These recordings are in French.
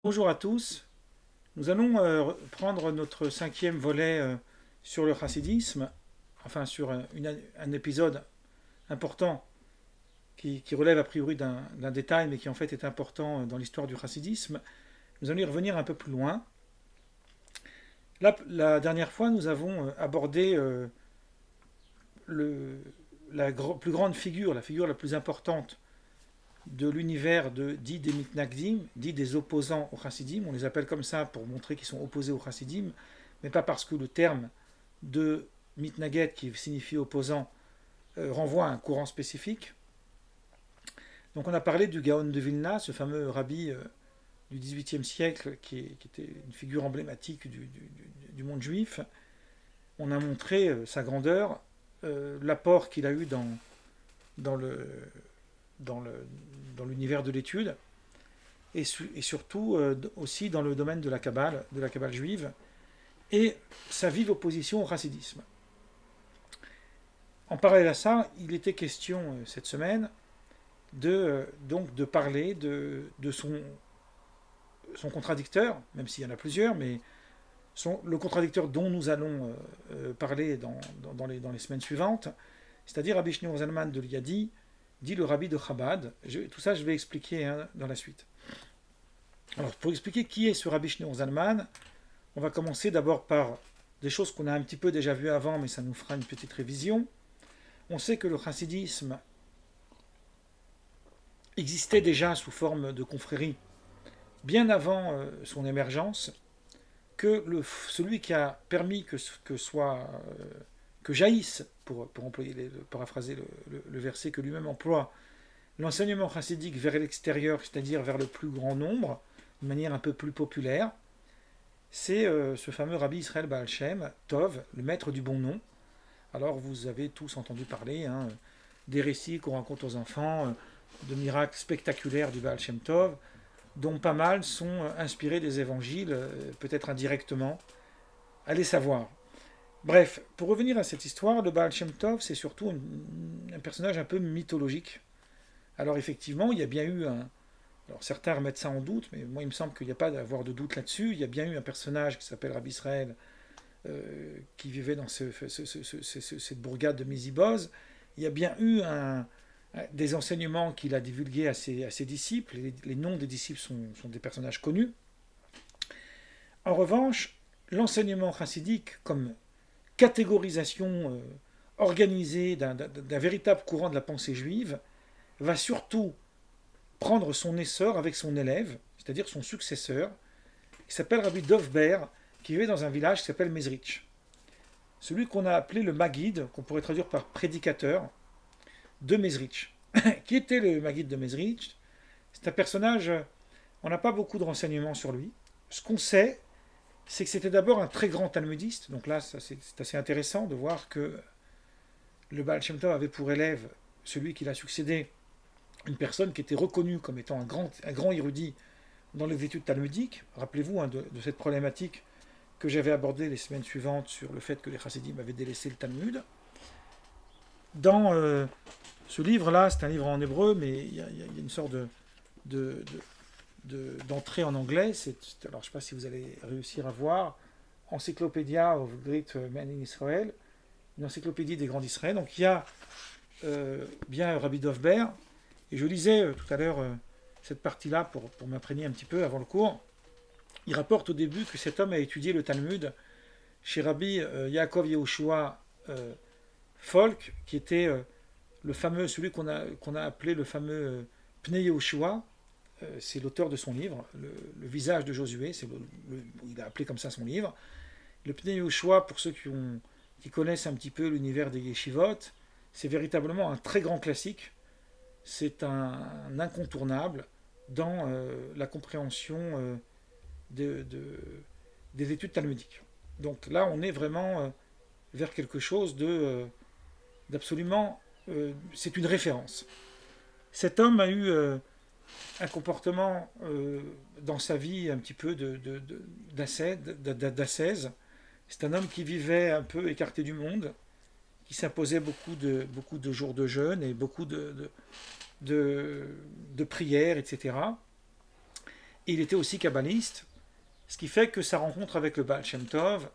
Bonjour à tous. Nous allons prendre notre cinquième volet sur le chassidisme, enfin sur un épisode important qui relève a priori d'un détail, mais qui en fait est important dans l'histoire du chassidisme. Nous allons y revenir un peu plus loin. La dernière fois, nous avons abordé le, plus grande figure, la figure la plus importante de l'univers dit des mitnagdim, dit des opposants au chassidim. On les appelle comme ça pour montrer qu'ils sont opposés au chassidim, mais pas parce que le terme de mitnaget, qui signifie opposant, renvoie à un courant spécifique. Donc on a parlé du Gaon de Vilna, ce fameux rabbi du XVIIIe siècle qui était une figure emblématique du monde juif. On a montré sa grandeur, l'apport qu'il a eu dans le, dans l'univers de l'étude, et surtout aussi dans le domaine de la Kabbale juive, et sa vive opposition au chassidisme. En parallèle à ça, il était question cette semaine donc de parler de son contradicteur, même s'il y en a plusieurs, mais le contradicteur dont nous allons parler dans les semaines suivantes, c'est-à-dire Rabbi Shneur Zalman de Liadi, dit le rabbi de Chabad. Tout ça, je vais expliquer dans la suite. Alors, pour expliquer qui est ce Rabbi Shneur Zalman, on va commencer d'abord par des choses qu'on a un petit peu déjà vues avant, mais ça nous fera une petite révision. On sait que le chassidisme existait déjà sous forme de confrérie bien avant son émergence, que celui qui a permis que jaillisse, pour paraphraser le verset que lui-même emploie, l'enseignement chassidique vers l'extérieur, c'est-à-dire vers le plus grand nombre, de manière un peu plus populaire, c'est ce fameux Rabbi Israël Baal Shem Tov, le maître du bon nom. Alors vous avez tous entendu parler des récits qu'on raconte aux enfants, de miracles spectaculaires du Baal Shem Tov, dont pas mal sont inspirés des évangiles, peut-être indirectement, allez savoir. Bref, pour revenir à cette histoire, le Baal Shem Tov, c'est surtout un personnage un peu mythologique. Alors effectivement, il y a bien eu un... Alors certains remettent ça en doute, mais moi il me semble qu'il n'y a pas d'avoir de doute là-dessus. Il y a bien eu un personnage qui s'appelle Rabbi Israël, qui vivait dans cette bourgade de Miziboz. Il y a bien eu des enseignements qu'il a divulgués à ses disciples. Les noms des disciples sont des personnages connus. En revanche, l'enseignement chassidique comme catégorisation organisée d'un véritable courant de la pensée juive va surtout prendre son essor avec son élève, c'est-à-dire son successeur, qui s'appelle Rabbi Dovber, qui vivait dans un village qui s'appelle Mezrich. Celui qu'on a appelé le Maguide, qu'on pourrait traduire par prédicateur, de Mezrich. Qui était le Maguide de Mezrich? C'est un personnage, on n'a pas beaucoup de renseignements sur lui. Ce qu'on sait, c'est que c'était d'abord un très grand talmudiste. Donc là, c'est assez intéressant de voir que le Baal Shem Tov avait pour élève celui qui l'a succédé, une personne qui était reconnue comme étant un grand érudit dans les études talmudiques. Rappelez-vous de cette problématique que j'avais abordée les semaines suivantes sur le fait que les chassidim avaient délaissé le Talmud. Dans ce livre-là, c'est un livre en hébreu, mais il y a une sorte d'entrée en anglais. Alors, je ne sais pas si vous allez réussir à voir. Encyclopedia of Great Men in Israel, une encyclopédie des grands d'Israël. Donc, il y a bien Rabbi Dovber. Et je lisais tout à l'heure cette partie-là pour m'imprégner un petit peu avant le cours. Il rapporte au début que cet homme a étudié le Talmud chez Rabbi Yaakov Yehoshua Folk, qui était celui qu'on a appelé le fameux Pnei Yehoshua. C'est l'auteur de son livre, le visage de Josué. Il a appelé comme ça son livre. Le Pnei Yehoshua, pour ceux qui connaissent un petit peu l'univers des yeshivot, c'est véritablement un très grand classique. C'est un incontournable dans la compréhension des études talmudiques. Donc là, on est vraiment vers quelque chose d'absolument... c'est une référence. Cet homme a eu un comportement dans sa vie un petit peu d'ascèse. C'est un homme qui vivait un peu écarté du monde, qui s'imposait beaucoup de jours de jeûne et beaucoup de prières, etc. Et il était aussi kabbaliste, ce qui fait que sa rencontre avec le Baal Shem Tov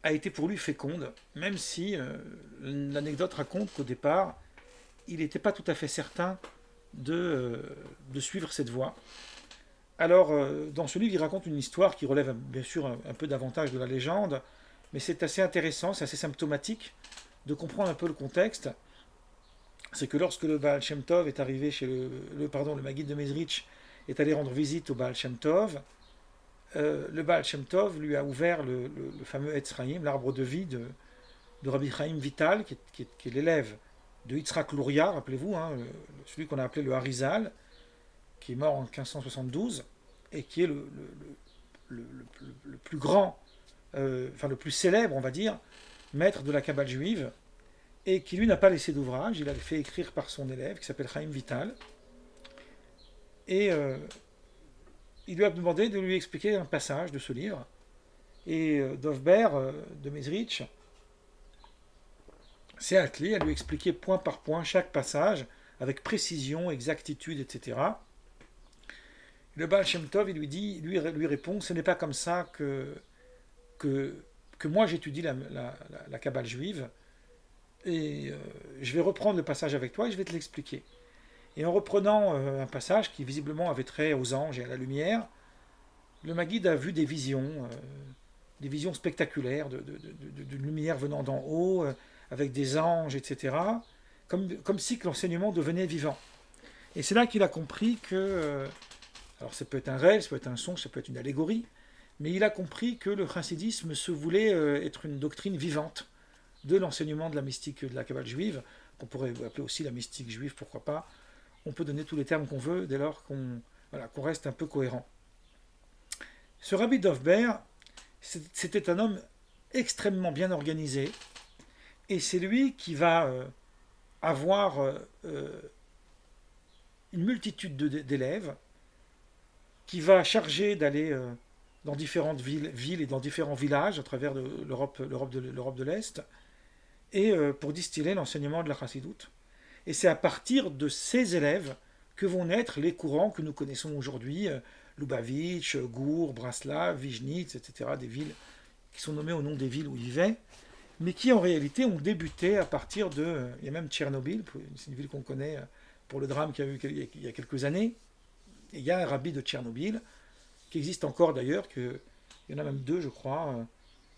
a été pour lui féconde, même si l'anecdote raconte qu'au départ, il n'était pas tout à fait certain de suivre cette voie. Alors, dans ce livre, il raconte une histoire qui relève bien sûr un peu davantage de la légende, mais c'est assez intéressant, c'est assez symptomatique de comprendre un peu le contexte. C'est que lorsque le Baal Shem Tov est arrivé chez le Maguid de Mezrich est allé rendre visite au Baal Shem Tov, le Baal Shem Tov lui a ouvert le fameux Etz Chaim, l'arbre de vie de Rabbi Chaim Vital, qui est l'élève de Yitzhak Luria, rappelez-vous, hein, celui qu'on a appelé le Harizal, qui est mort en 1572, et qui est le plus grand, enfin le plus célèbre, on va dire, maître de la Kabbale juive, et qui lui n'a pas laissé d'ouvrage, il a fait écrire par son élève, qui s'appelle Chaim Vital, et il lui a demandé de lui expliquer un passage de ce livre, et Dovber de Mezrich s'est attelé à lui expliquer point par point chaque passage, avec précision, exactitude, etc. Le Baal Shem Tov, il lui répond, ce n'est pas comme ça que moi j'étudie la Kabbale juive, et je vais reprendre le passage avec toi et je vais te l'expliquer. Et en reprenant un passage qui visiblement avait trait aux anges et à la lumière, le Maguid a vu des visions spectaculaires, de lumière venant d'en haut, avec des anges, etc., comme si l'enseignement devenait vivant. Et c'est là qu'il a compris que, alors ça peut être un rêve, ça peut être un songe, ça peut être une allégorie, mais il a compris que le chassidisme se voulait être une doctrine vivante de l'enseignement de la mystique de la Kabbale juive, qu'on pourrait appeler aussi la mystique juive, pourquoi pas. On peut donner tous les termes qu'on veut, dès lors qu'on reste un peu cohérent. Ce Rabbi Dovber, c'était un homme extrêmement bien organisé, et c'est lui qui va avoir une multitude d'élèves, qui va charger d'aller dans différentes villes et dans différents villages à travers l'Europe de l'Est, et pour distiller l'enseignement de la Chassidoute. Et c'est à partir de ces élèves que vont naître les courants que nous connaissons aujourd'hui, Lubavitch, Gour, Braslav, Vijnitz, etc., des villes qui sont nommées au nom des villes où ils vivaient, mais qui en réalité ont débuté à partir de... Il y a même Tchernobyl, c'est une ville qu'on connaît pour le drame qu'il y a eu il y a quelques années. Et il y a un rabbi de Tchernobyl, qui existe encore d'ailleurs, il y en a même deux, je crois.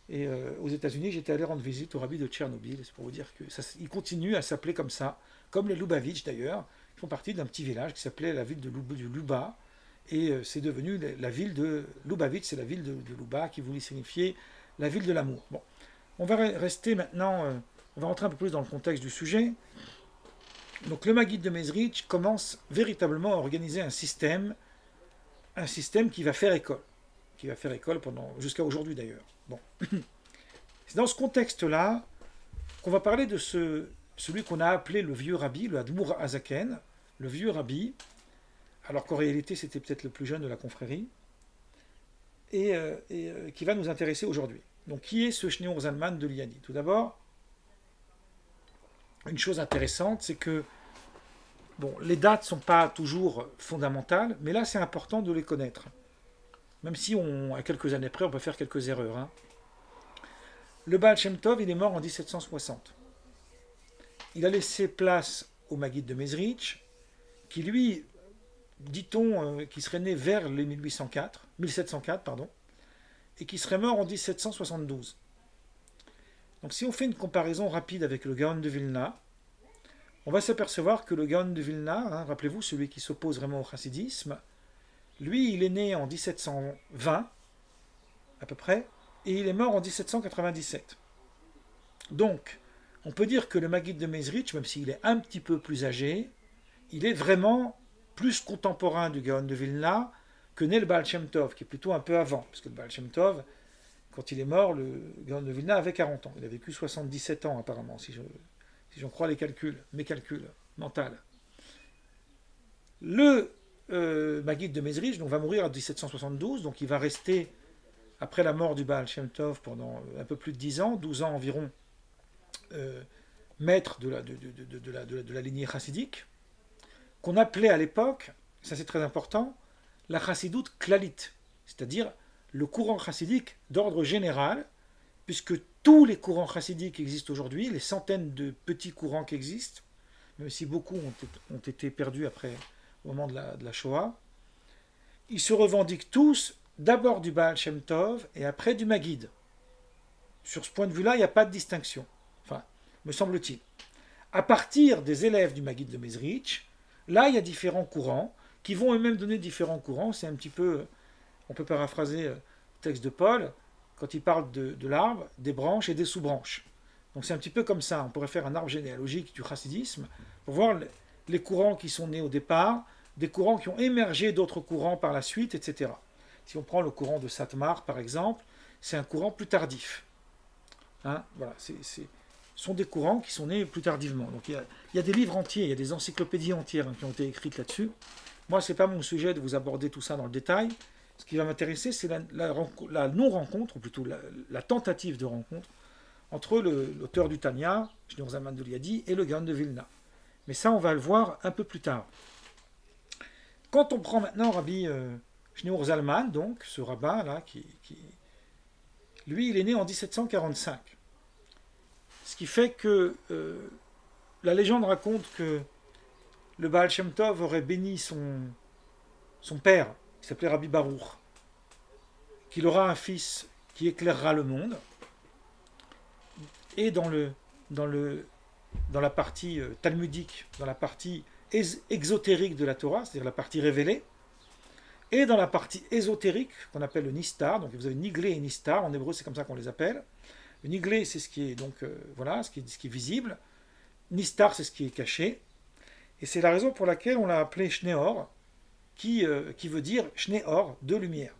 Et aux États-Unis, j'étais allé rendre visite au rabbi de Tchernobyl, c'est pour vous dire qu'il continue à s'appeler comme ça, comme les Lubavitch d'ailleurs, qui font partie d'un petit village qui s'appelait la ville de Luba, et c'est devenu la ville de Lubavitch, c'est la ville de Luba qui voulait signifier la ville de l'amour. Bon, on va rester maintenant, on va rentrer un peu plus dans le contexte du sujet. Donc le Maguid de Mezrich commence véritablement à organiser un système qui va faire école, jusqu'à aujourd'hui d'ailleurs. Bon. C'est dans ce contexte-là qu'on va parler de celui qu'on a appelé le vieux rabbi, le Admour Azaken, le vieux rabbi, alors qu'en réalité c'était peut-être le plus jeune de la confrérie, et qui va nous intéresser aujourd'hui. Donc qui est ce Shneor Zalman de Liadi? Tout d'abord, une chose intéressante, c'est que les dates ne sont pas toujours fondamentales, mais là c'est important de les connaître. Même si à quelques années près, on peut faire quelques erreurs. Hein. Le Baal Shem Tov, il est mort en 1760. Il a laissé place au Maguid de Mezrich, qui lui, dit-on, qui serait né vers les 1704, et qui serait mort en 1772. Donc si on fait une comparaison rapide avec le Gaon de Vilna, on va s'apercevoir que le Gaon de Vilna, rappelez-vous, celui qui s'oppose vraiment au chassidisme, lui, il est né en 1720, à peu près, et il est mort en 1797. Donc, on peut dire que le Maguid de Mezrich, même s'il est un petit peu plus âgé, il est vraiment plus contemporain du Gaon de Vilna que n'est le Baal Shem Tov, qui est plutôt un peu avant, parce que le Baal Shem Tov, quand il est mort, le Gaon de Vilna avait 40 ans. Il a vécu 77 ans apparemment, si j'en crois mes calculs mentaux. Le Maguid de Mezrich va mourir en 1772, donc il va rester, après la mort du Baal Shem Tov, pendant un peu plus de 10 ans, 12 ans environ, maître de la lignée chassidique, qu'on appelait à l'époque, ça c'est très important, la chassidoute klalite, c'est-à-dire le courant chassidique d'ordre général, puisque tous les courants chassidiques existent aujourd'hui, les centaines de petits courants qui existent, même si beaucoup ont été perdus après, au moment de la Shoah, ils se revendiquent tous d'abord du Baal Shem Tov et après du Maguid. Sur ce point de vue-là, il n'y a pas de distinction. Enfin, me semble-t-il. À partir des élèves du Maguid de Mezrich, là, il y a différents courants qui vont eux-mêmes donner différents courants. C'est un petit peu, on peut paraphraser le texte de Paul quand il parle de l'arbre, des branches et des sous-branches. Donc c'est un petit peu comme ça. On pourrait faire un arbre généalogique du chassidisme pour voir les courants qui sont nés au départ, des courants qui ont émergé d'autres courants par la suite, etc. Si on prend le courant de Satmar, par exemple, c'est un courant plus tardif. Hein, voilà, ce sont des courants qui sont nés plus tardivement. Donc il y a des livres entiers, il y a des encyclopédies entières qui ont été écrites là-dessus. Moi, ce n'est pas mon sujet de vous aborder tout ça dans le détail. Ce qui va m'intéresser, c'est la non-rencontre, ou plutôt la tentative de rencontre, entre l'auteur du Tanya, Shneur Zalman de Liadi, et le Gaon de Vilna. Mais ça, on va le voir un peu plus tard. Quand on prend maintenant Rabbi Shneur Zalman, donc, ce rabbin là, lui, il est né en 1745. Ce qui fait que la légende raconte que le Baal Shem Tov aurait béni son père, qui s'appelait Rabbi Baruch, qu'il aura un fils qui éclairera le monde. Et dans la partie talmudique, dans la partie exotérique de la Torah, c'est-à-dire la partie révélée, et dans la partie ésotérique, qu'on appelle le Nistar, donc vous avez Niglé et Nistar, en hébreu c'est comme ça qu'on les appelle. Le Niglé, c'est ce qui est donc voilà, ce qui est visible. Nistar, c'est ce qui est caché. Et c'est la raison pour laquelle on l'a appelé Shneor, qui veut dire Shneor, de lumière.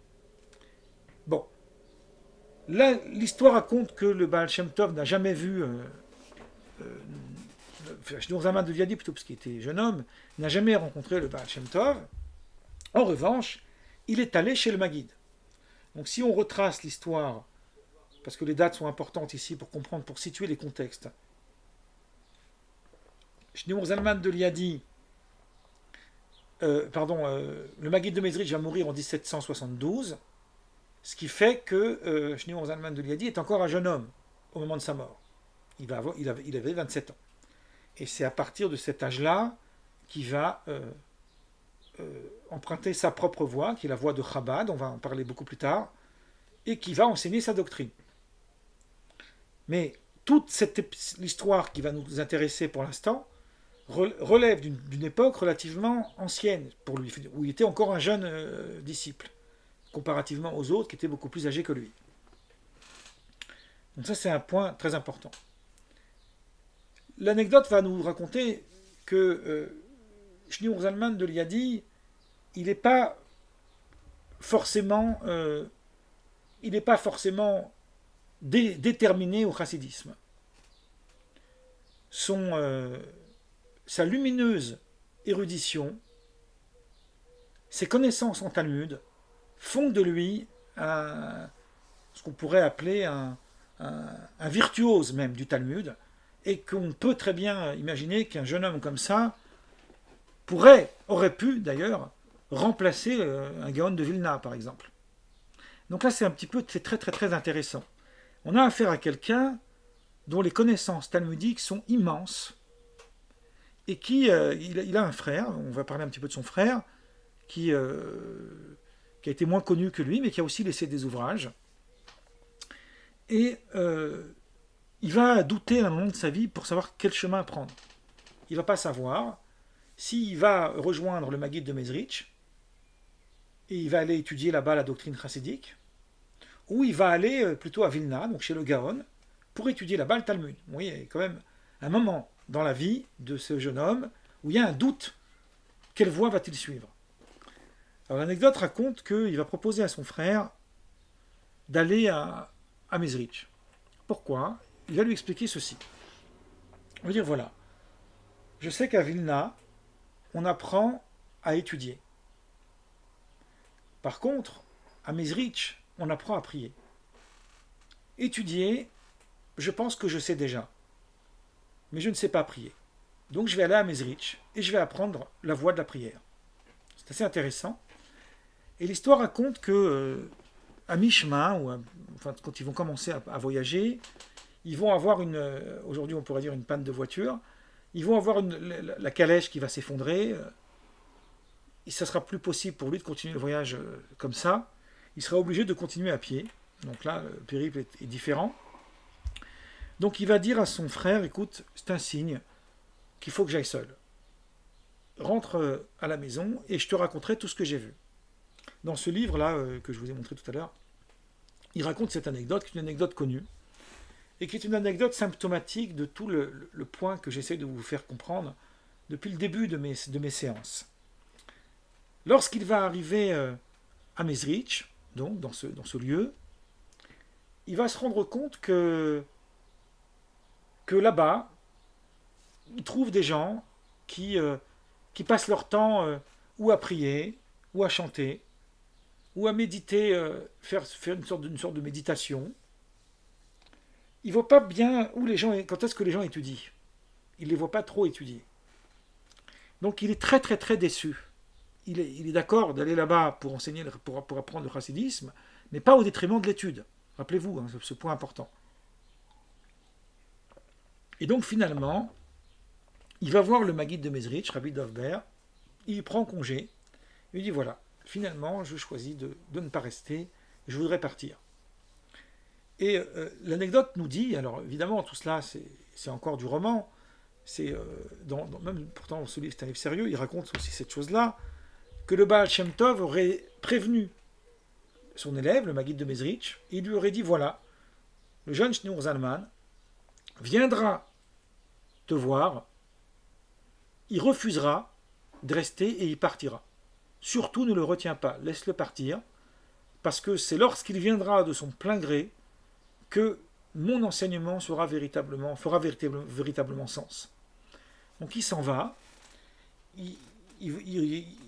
Bon, là, l'histoire raconte que le Baal Shem Tov n'a jamais vu, Shneur Zalman de Liadi plutôt, parce qu'il était jeune homme, n'a jamais rencontré le Baal Shem Tov. En revanche, il est allé chez le Maguid. Donc si on retrace l'histoire, parce que les dates sont importantes ici pour comprendre, pour situer les contextes. Shneur Zalman de Liadi, le Maguid de Mezrich va mourir en 1772, ce qui fait que Shneur Zalman de Liadi est encore un jeune homme au moment de sa mort. Il avait 27 ans. Et c'est à partir de cet âge-là qu'il va emprunter sa propre voie, qui est la voie de Chabad, on va en parler beaucoup plus tard, et qui va enseigner sa doctrine. Mais toute l'histoire qui va nous intéresser pour l'instant relève d'une époque relativement ancienne pour lui, où il était encore un jeune disciple, comparativement aux autres qui étaient beaucoup plus âgés que lui. Donc ça, c'est un point très important. L'anecdote va nous raconter que Shneur Zalman de Liadi, il n'est pas forcément déterminé au chassidisme. Sa lumineuse érudition, ses connaissances en Talmud, font de lui ce qu'on pourrait appeler un virtuose même du Talmud, et qu'on peut très bien imaginer qu'un jeune homme comme ça aurait pu d'ailleurs remplacer un Gaon de Vilna, par exemple. Donc là, c'est très très très intéressant. On a affaire à quelqu'un dont les connaissances talmudiques sont immenses, et il a un frère, on va parler un petit peu de son frère, qui a été moins connu que lui, mais qui a aussi laissé des ouvrages. Et il va douter à un moment de sa vie pour savoir quel chemin prendre. Il ne va pas savoir s'il va rejoindre le Maguid de Mezrich, et il va aller étudier là-bas la doctrine chassidique, ou il va aller plutôt à Vilna, donc chez le Gaon, pour étudier là-bas le Talmud. Vous voyez, il y a quand même un moment dans la vie de ce jeune homme où il y a un doute. Quelle voie va-t-il suivre? Alors l'anecdote raconte qu'il va proposer à son frère d'aller à Mezrich. Pourquoi? Il va lui expliquer ceci. Il va dire, voilà, je sais qu'à Vilna, on apprend à étudier. Par contre, à Mezrich, on apprend à prier. Étudier, je pense que je sais déjà, mais je ne sais pas prier. Donc je vais aller à Mezrich et je vais apprendre la voie de la prière. C'est assez intéressant. Et l'histoire raconte que à mi-chemin, enfin, quand ils vont commencer à voyager, ils vont avoir aujourd'hui on pourrait dire une panne de voiture, ils vont avoir la calèche qui va s'effondrer, et ça sera plus possible pour lui de continuer le voyage comme ça, il sera obligé de continuer à pied, donc là le périple est différent. Donc il va dire à son frère, écoute, c'est un signe qu'il faut que j'aille seul. Rentre à la maison et je te raconterai tout ce que j'ai vu. Dans ce livre-là que je vous ai montré tout à l'heure, il raconte cette anecdote, qui est une anecdote connue, et qui est une anecdote symptomatique de tout le point que j'essaie de vous faire comprendre depuis le début de mes séances. Lorsqu'il va arriver à Mezrich, donc dans ce lieu, il va se rendre compte que là-bas, il trouve des gens qui passent leur temps ou à prier, ou à chanter, ou à méditer, faire une sorte de méditation. Il ne voit pas bien quand est-ce que les gens étudient. Il ne les voit pas trop étudier. Donc il est très très très déçu. Il est d'accord d'aller là-bas pour enseigner, pour apprendre le chassidisme, mais pas au détriment de l'étude. Rappelez-vous, hein, ce point important. Et donc finalement, il va voir le Maguide de Mezrich, Rabbi Dovber, il prend congé, il dit voilà, finalement je choisis de ne pas rester, je voudrais partir. Et l'anecdote nous dit, alors évidemment tout cela c'est encore du roman, c'est même pourtant ce livre c'est un livre sérieux, il raconte aussi cette chose-là, que le Baal Shem Tov aurait prévenu son élève, le Maguide de Mezrich, et il lui aurait dit voilà, le jeune Shneur Zalman viendra te voir, il refusera de rester et il partira. Surtout ne le retiens pas, laisse-le partir, parce que c'est lorsqu'il viendra de son plein gré que mon enseignement fera véritablement sens. Donc il s'en va,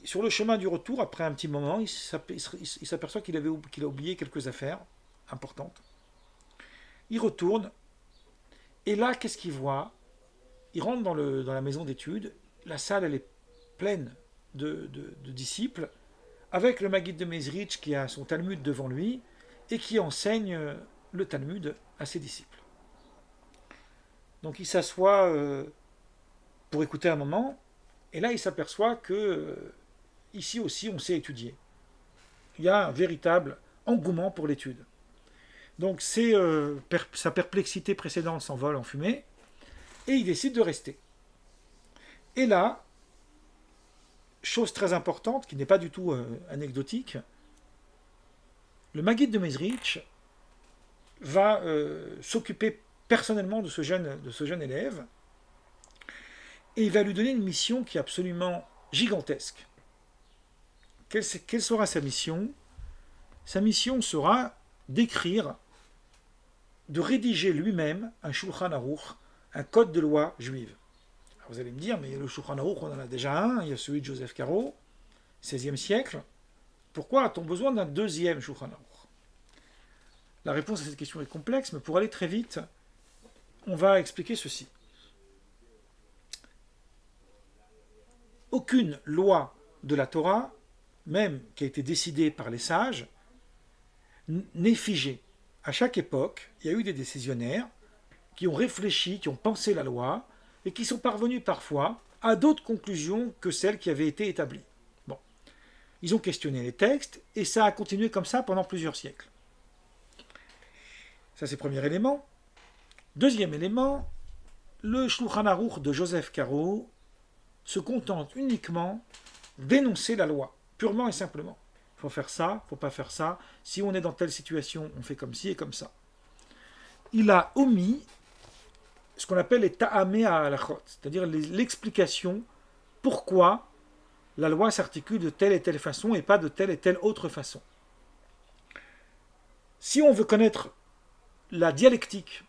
sur le chemin du retour, après un petit moment, il s'aperçoit qu'il a oublié quelques affaires importantes. Il retourne, et là, qu'est-ce qu'il voit? Il rentre dans la maison d'études, la salle elle est pleine de disciples, avec le Maguide de Mezrich qui a son Talmud devant lui, et qui enseigne le Talmud à ses disciples. Donc il s'assoit pour écouter un moment, et là il s'aperçoit que ici aussi on sait étudier. Il y a un véritable engouement pour l'étude. Donc sa perplexité précédente s'envole en fumée, et il décide de rester. Et là, chose très importante, qui n'est pas du tout anecdotique, le Maguide de Mezrich va s'occuper personnellement de ce jeune élève, et il va lui donner une mission qui est absolument gigantesque. Quelle sera sa mission? Sa mission sera d'écrire, de rédiger lui-même un Shulchan Aruch, un code de loi juive. Alors vous allez me dire, mais le Shulchan Aruch, on en a déjà un, il y a celui de Joseph Caro, 16e siècle. Pourquoi a-t-on besoin d'un deuxième Shulchan Aruch? La réponse à cette question est complexe, mais pour aller très vite, on va expliquer ceci. Aucune loi de la Torah, même qui a été décidée par les sages, n'est figée. À chaque époque, il y a eu des décisionnaires qui ont réfléchi, qui ont pensé la loi, et qui sont parvenus parfois à d'autres conclusions que celles qui avaient été établies. Bon. Ils ont questionné les textes, et ça a continué comme ça pendant plusieurs siècles. Ça, c'est le premier élément. Deuxième élément, le Shulchan Aruch de Joseph Caro se contente uniquement d'énoncer la loi, purement et simplement. Il faut faire ça, il ne faut pas faire ça. Si on est dans telle situation, on fait comme ci et comme ça. Il a omis ce qu'on appelle les ta'amé à halachot, c'est-à-dire l'explication pourquoi la loi s'articule de telle et telle façon et pas de telle et telle autre façon. Si on veut connaître la dialectique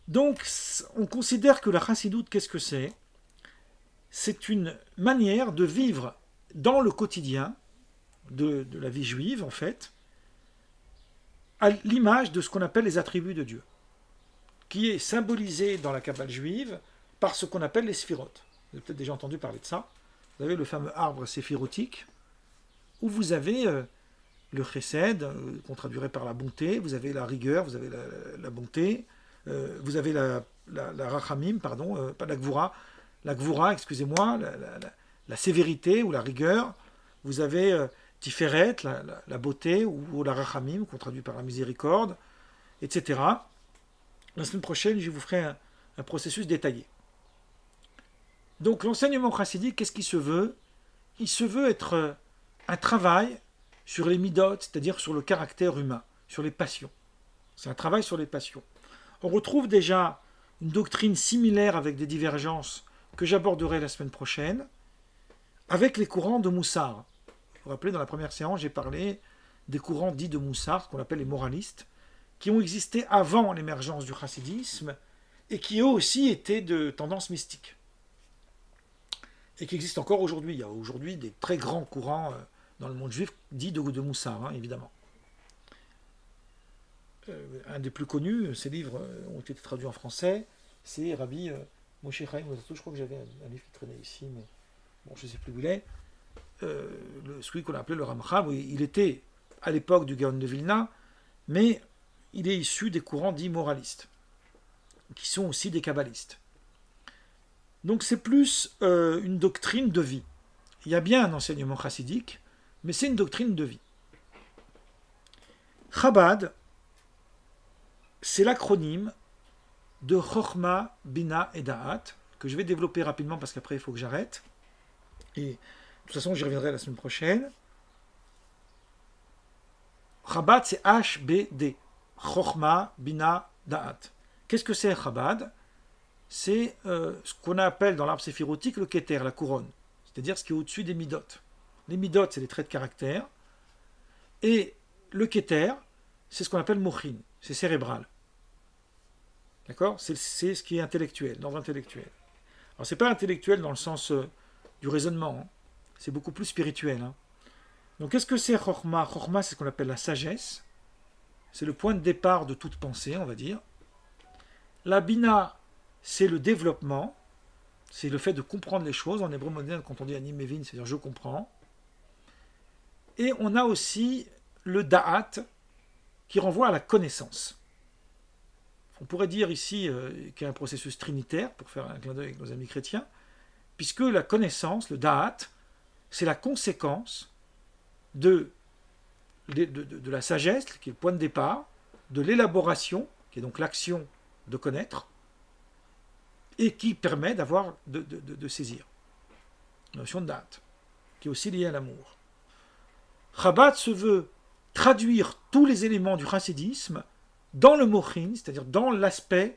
Donc, on considère que la chassidoute, qu'est-ce que c'est? C'est une manière de vivre dans le quotidien de la vie juive, en fait, à l'image de ce qu'on appelle les attributs de Dieu, qui est symbolisé dans la Kabbale juive par ce qu'on appelle les sphirotes. Vous avez peut-être déjà entendu parler de ça. Vous avez le fameux arbre séphirotique, où vous avez le chesed, qu'on traduirait par la bonté, vous avez la rigueur, vous avez la bonté, vous avez la rachamim, pardon, pas la gvura, excusez-moi, la sévérité ou la rigueur, vous avez tiferet, la beauté, ou la rachamim, qu'on traduit par la miséricorde, etc. La semaine prochaine, je vous ferai un processus détaillé. Donc l'enseignement chassidique, qu'est-ce qu'il se veut? Il se veut être un travail sur les midot, c'est-à-dire sur le caractère humain, sur les passions. C'est un travail sur les passions. On retrouve déjà une doctrine similaire avec des divergences que j'aborderai la semaine prochaine, avec les courants de Moussar. Vous vous rappelez, dans la première séance, j'ai parlé des courants dits de Moussar, qu'on appelle les moralistes, qui ont existé avant l'émergence du chassidisme et qui eux aussi étaient de tendance mystique. Et qui existent encore aujourd'hui. Il y a aujourd'hui des très grands courants dans le monde juif dits de Moussar, évidemment. Un des plus connus, ces livres ont été traduits en français, c'est Rabbi Moshe Chaim Luzzatto. Je crois que j'avais un livre qui traînait ici, mais bon, je ne sais plus où il est. Celui qu'on a appelé le Ramchal, il était à l'époque du Gaon de Vilna, mais il est issu des courants dits moralistes, qui sont aussi des kabbalistes. Donc c'est plus une doctrine de vie. Il y a bien un enseignement chassidique, mais c'est une doctrine de vie. Chabad, c'est l'acronyme de Chochma, Bina et Da'at, que je vais développer rapidement parce qu'après il faut que j'arrête. Et de toute façon, j'y reviendrai la semaine prochaine. Chabad, c'est H-B-D. Chochma, Bina, Da'at. Qu'est-ce que c'est Chabad? C'est ce qu'on appelle dans l'arbre séphirotique le Keter, la couronne. C'est-à-dire ce qui est au-dessus des midot. Les midot, c'est les traits de caractère. Et le Keter, c'est ce qu'on appelle Mochin. C'est cérébral. D'accord? C'est ce qui est intellectuel, l'ordre intellectuel. Alors, c'est pas intellectuel dans le sens du raisonnement. C'est beaucoup plus spirituel. Donc, qu'est-ce que c'est Chochma? Chochma, c'est ce qu'on appelle la sagesse. C'est le point de départ de toute pensée, on va dire. La Bina, c'est le développement. C'est le fait de comprendre les choses. En hébreu moderne, quand on dit Ani Mevin, c'est-à-dire je comprends. Et on a aussi le Da'at, qui renvoie à la connaissance. On pourrait dire ici qu'il y a un processus trinitaire, pour faire un clin d'œil avec nos amis chrétiens, puisque la connaissance, le da'at, c'est la conséquence de la sagesse, qui est le point de départ, de l'élaboration, qui est donc l'action de connaître, et qui permet d'avoir, de saisir. La notion de da'at, qui est aussi liée à l'amour. Chabad se veut traduire tous les éléments du chassidisme dans le mochin, c'est-à-dire dans l'aspect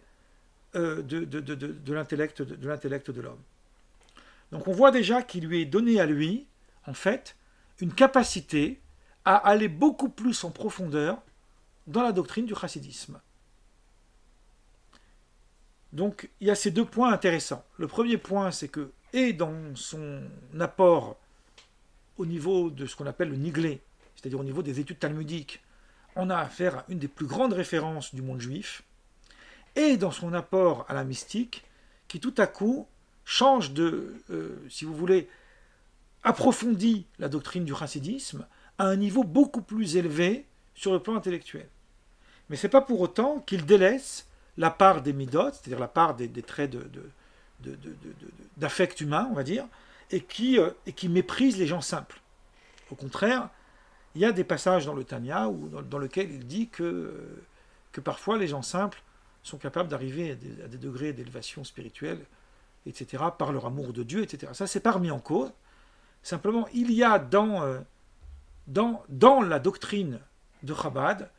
de l'intellect de l'homme. Donc on voit déjà qu'il lui est donné à lui, en fait, une capacité à aller beaucoup plus en profondeur dans la doctrine du chassidisme. Donc il y a ces deux points intéressants. Le premier point, c'est que, et dans son apport au niveau de ce qu'on appelle le niglé, c'est-à-dire au niveau des études talmudiques, on a affaire à une des plus grandes références du monde juif, et dans son apport à la mystique, qui tout à coup change si vous voulez, approfondit la doctrine du chassidisme à un niveau beaucoup plus élevé sur le plan intellectuel. Mais ce n'est pas pour autant qu'il délaisse la part des midot, c'est-à-dire la part des traits d'affect humain, on va dire, et qui méprise les gens simples. Au contraire, il y a des passages dans le Tanya dans lesquels il dit que parfois les gens simples sont capables d'arriver à des degrés d'élévation spirituelle, etc., par leur amour de Dieu, etc. Ça, c'est pas remis en cause. Simplement, il y a dans la doctrine de Chabad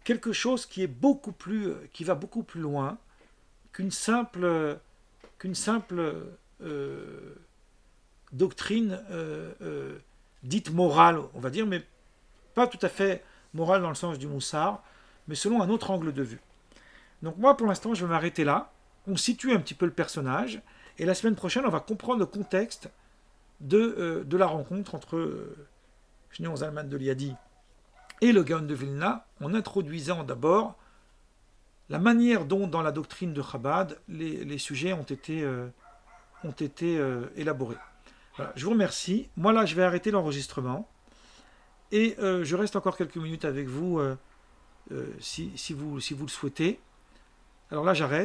quelque chose qui va beaucoup plus loin qu'une simple doctrine dite morale, on va dire, mais pas tout à fait morale dans le sens du Moussar, mais selon un autre angle de vue. Donc moi, pour l'instant, je vais m'arrêter là. On situe un petit peu le personnage. Et la semaine prochaine, on va comprendre le contexte de la rencontre entre Shneor Zalman de Liadi et le Gaon de Vilna, en introduisant d'abord la manière dont, dans la doctrine de Chabad, les sujets ont été élaborés. Voilà, je vous remercie. Moi, là, je vais arrêter l'enregistrement. Et je reste encore quelques minutes avec vous si vous le souhaitez. Alors là, j'arrête.